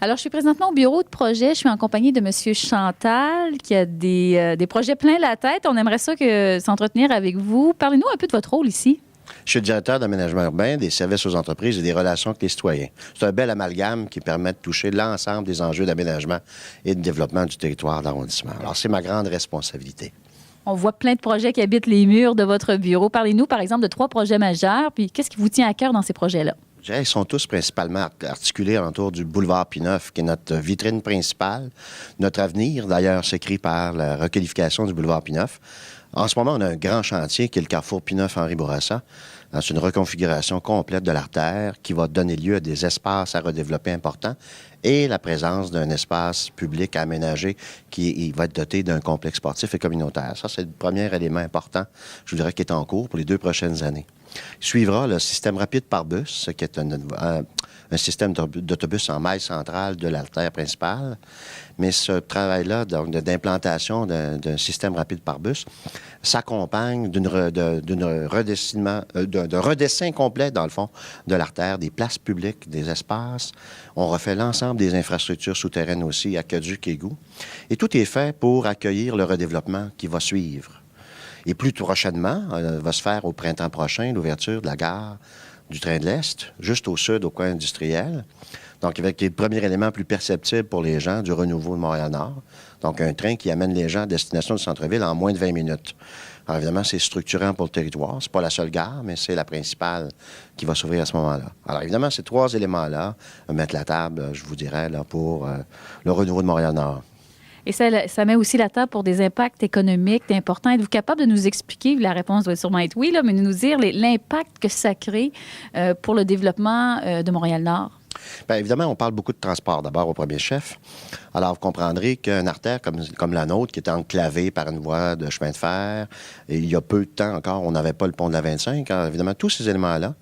Alors, je suis présentement au bureau de projet. Je suis en compagnie de Monsieur Chantal, qui a des projets plein la tête. On aimerait ça s'entretenir avec vous. Parlez-nous un peu de votre rôle ici. Je suis le directeur d'aménagement urbain, des services aux entreprises et des relations avec les citoyens. C'est un bel amalgame qui permet de toucher l'ensemble des enjeux d'aménagement et de développement du territoire d'arrondissement. Alors, c'est ma grande responsabilité. On voit plein de projets qui habitent les murs de votre bureau. Parlez-nous, par exemple, de 3 projets majeurs. Puis, qu'est-ce qui vous tient à cœur dans ces projets-là? Je dirais qu'ils sont tous principalement articulés autour du boulevard Pineuf, qui est notre vitrine principale. Notre avenir, d'ailleurs, s'écrit par la requalification du boulevard Pineuf. En ce moment, on a un grand chantier qui est le carrefour Pineuf-Henri Bourassa. C'est une reconfiguration complète de l'artère qui va donner lieu à des espaces à redévelopper importants et la présence d'un espace public aménagé qui va être doté d'un complexe sportif et communautaire. Ça, c'est le premier élément important, je vous dirais, qui est en cours pour les 2 prochaines années. Suivra le système rapide par bus, qui est un système d'autobus en maille centrale de l'artère principale. Mais ce travail-là d'implantation d'un système rapide par bus s'accompagne d'un redessin complet, dans le fond, de l'artère, des places publiques, des espaces. On refait l'ensemble des infrastructures souterraines aussi, aqueducs, égouts. Et tout est fait pour accueillir le redéveloppement qui va suivre. Et plus prochainement, va se faire au printemps prochain l'ouverture de la gare du train de l'Est, juste au sud, au coin industriel. Donc, avec le premier élément plus perceptible pour les gens du renouveau de Montréal-Nord. Donc, un train qui amène les gens à destination du centre-ville en moins de 20 minutes. Alors, évidemment, c'est structurant pour le territoire. C'est pas la seule gare, mais c'est la principale qui va s'ouvrir à ce moment-là. Alors, évidemment, ces 3 éléments-là mettent la table, je vous dirais, là, pour le renouveau de Montréal-Nord. Et ça met aussi la table pour des impacts économiques importants. Êtes-vous capable de nous expliquer, la réponse doit sûrement être oui, là, mais de nous dire l'impact que ça crée pour le développement de Montréal-Nord? Bien, évidemment, on parle beaucoup de transport, d'abord, au premier chef. Alors, vous comprendrez qu'une artère comme la nôtre, qui était enclavée par une voie de chemin de fer, et il y a peu de temps encore, on n'avait pas le pont de la 25. Alors, évidemment, tous ces éléments-là,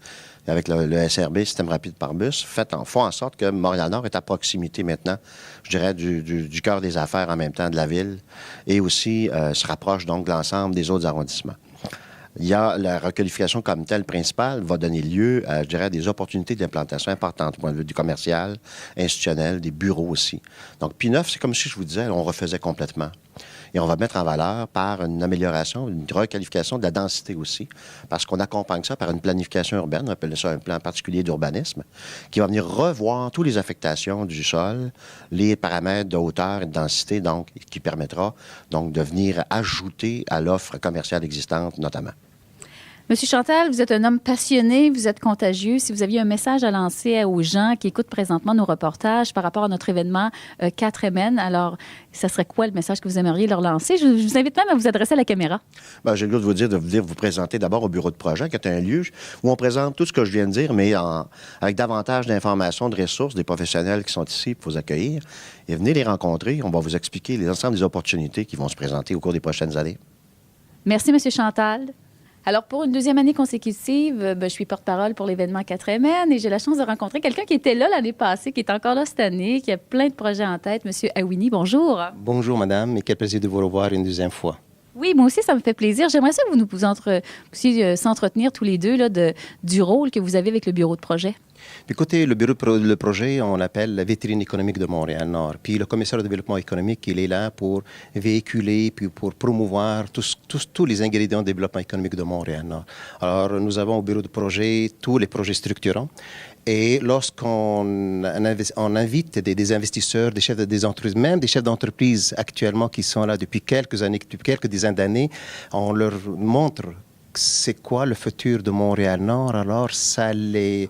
avec le SRB, Système rapide par bus, font en sorte que Montréal-Nord est à proximité maintenant, je dirais, du cœur des affaires en même temps de la ville, et aussi se rapproche donc de l'ensemble des autres arrondissements. Il y a la requalification comme telle principale va donner lieu à, je dirais, des opportunités d'implantation importantes au point de vue du commercial, institutionnel, des bureaux aussi. Donc, P9, c'est comme si je vous disais, on refaisait complètement. Et on va mettre en valeur par une amélioration, une requalification de la densité aussi, parce qu'on accompagne ça par une planification urbaine, on appelle ça un plan particulier d'urbanisme, qui va venir revoir toutes les affectations du sol, les paramètres de hauteur et de densité, donc, qui permettra donc de venir ajouter à l'offre commerciale existante, notamment. Monsieur Chantal, vous êtes un homme passionné, vous êtes contagieux. Si vous aviez un message à lancer aux gens qui écoutent présentement nos reportages par rapport à notre événement 4MN, alors, ça serait quoi le message que vous aimeriez leur lancer? Je vous invite même à vous adresser à la caméra. Bien, j'ai le goût de vous dire de venir vous présenter d'abord au bureau de projet, qui est un lieu où on présente tout ce que je viens de dire, mais avec davantage d'informations, de ressources, des professionnels qui sont ici pour vous accueillir. Et venez les rencontrer. On va vous expliquer l'ensemble des opportunités qui vont se présenter au cours des prochaines années. Merci, Monsieur Chantal. Alors, pour une 2e année consécutive, je suis porte-parole pour l'événement 4MN et j'ai la chance de rencontrer quelqu'un qui était là l'année passée, qui est encore là cette année, qui a plein de projets en tête. Monsieur Awini, bonjour. Bonjour, madame, et quel plaisir de vous revoir une 2e fois. Oui, moi aussi, ça me fait plaisir. J'aimerais ça que vous puissiez s'entretenir tous les deux là, du rôle que vous avez avec le bureau de projet. Écoutez, le projet, on l'appelle la vitrine économique de Montréal-Nord. Puis le commissaire de développement économique, il est là pour véhiculer, puis pour promouvoir tous les ingrédients de développement économique de Montréal-Nord. Alors, nous avons au bureau de projet tous les projets structurants. Et lorsqu'on invite des investisseurs, des entreprises, même des chefs d'entreprise actuellement qui sont là depuis quelques années, depuis quelques dizaines d'années, on leur montre c'est quoi le futur de Montréal-Nord. Alors, ça les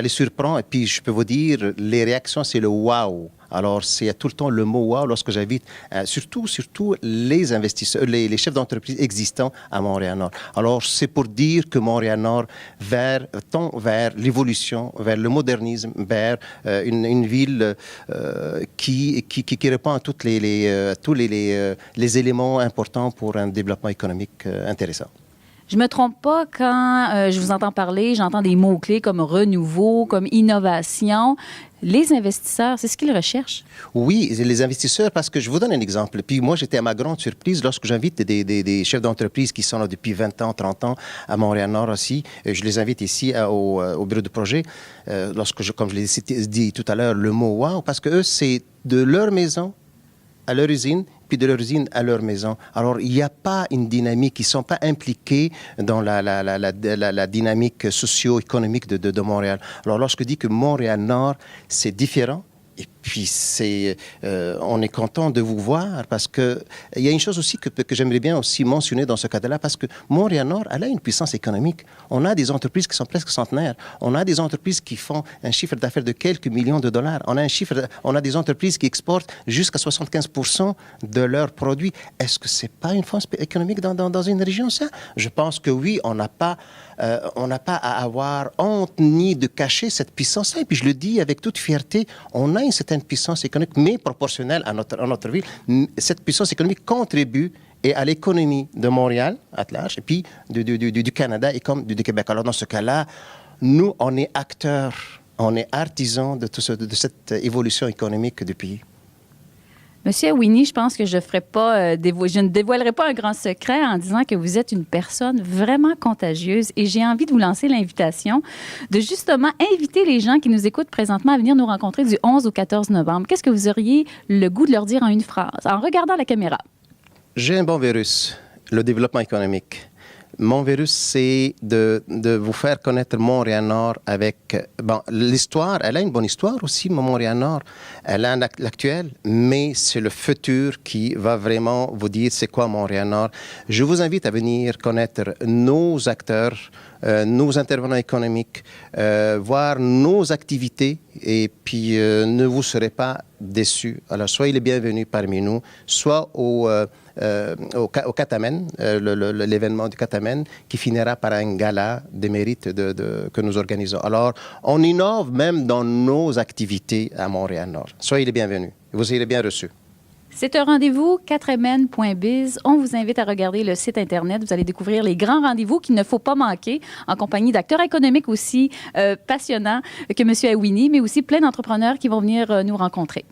surprend. Et puis, je peux vous dire, les réactions, c'est le « wow ». Alors, c'est tout le temps le mot « wow » lorsque j'invite surtout les investisseurs, les chefs d'entreprise existants à Montréal-Nord. Alors, c'est pour dire que Montréal-Nord tend vers l'évolution, vers le modernisme, vers une ville qui répond à tous les éléments importants pour un développement économique intéressant. Je me trompe pas quand je vous entends parler, j'entends des mots-clés comme renouveau, comme innovation. Les investisseurs, c'est ce qu'ils recherchent. Oui, les investisseurs, parce que je vous donne un exemple. Puis moi, j'étais à ma grande surprise lorsque j'invite des chefs d'entreprise qui sont là depuis 20 ans, 30 ans à Montréal-Nord aussi. Je les invite ici au bureau de projet. Comme je l'ai dit tout à l'heure, le mot « wow », parce que eux, c'est de leur maison à leur usine, puis de leur usine à leur maison. Alors, il n'y a pas une dynamique, ils ne sont pas impliqués dans la dynamique socio-économique de Montréal. Alors, lorsque je dis que Montréal-Nord, c'est différent, et puis, on est content de vous voir parce qu'il y a une chose aussi que j'aimerais bien aussi mentionner dans ce cadre-là, parce que Montréal-Nord, elle a une puissance économique. On a des entreprises qui sont presque centenaires. On a des entreprises qui font un chiffre d'affaires de quelques millions de dollars. On a des entreprises qui exportent jusqu'à 75% de leurs produits. Est-ce que ce n'est pas une force économique dans une région, ça? Je pense que oui, on n'a pas à avoir honte ni de cacher cette puissance-là. Et puis je le dis avec toute fierté, on a une certaine puissance économique, mais proportionnelle à notre ville. Cette puissance économique contribue à l'économie de Montréal, à large, et puis du Canada et comme du Québec. Alors dans ce cas-là, nous, on est acteurs, on est artisans de cette évolution économique du pays. Monsieur Awini, je pense que je ne dévoilerai pas un grand secret en disant que vous êtes une personne vraiment contagieuse et j'ai envie de vous lancer l'invitation de justement inviter les gens qui nous écoutent présentement à venir nous rencontrer du 11 au 14 novembre. Qu'est-ce que vous auriez le goût de leur dire en une phrase, en regardant la caméra? J'ai un bon virus, le développement économique. Mon virus, c'est de vous faire connaître Montréal-Nord avec... Bon, l'histoire, elle a une bonne histoire aussi, Montréal-Nord. Elle a l'actuel, mais c'est le futur qui va vraiment vous dire c'est quoi Montréal-Nord. Je vous invite à venir connaître nos acteurs, nos intervenants économiques, voir nos activités et puis ne vous serez pas déçus. Alors, soyez les bienvenus parmi nous, soit au Catamen, l'événement du Catamen, qui finira par un gala des mérites que nous organisons. Alors, on innove même dans nos activités à Montréal-Nord. Soyez les bienvenus. Vous serez bien reçus. C'est un rendez-vous 4mn.biz. On vous invite à regarder le site Internet. Vous allez découvrir les grands rendez-vous qu'il ne faut pas manquer en compagnie d'acteurs économiques aussi passionnants que M. Awini, mais aussi plein d'entrepreneurs qui vont venir nous rencontrer.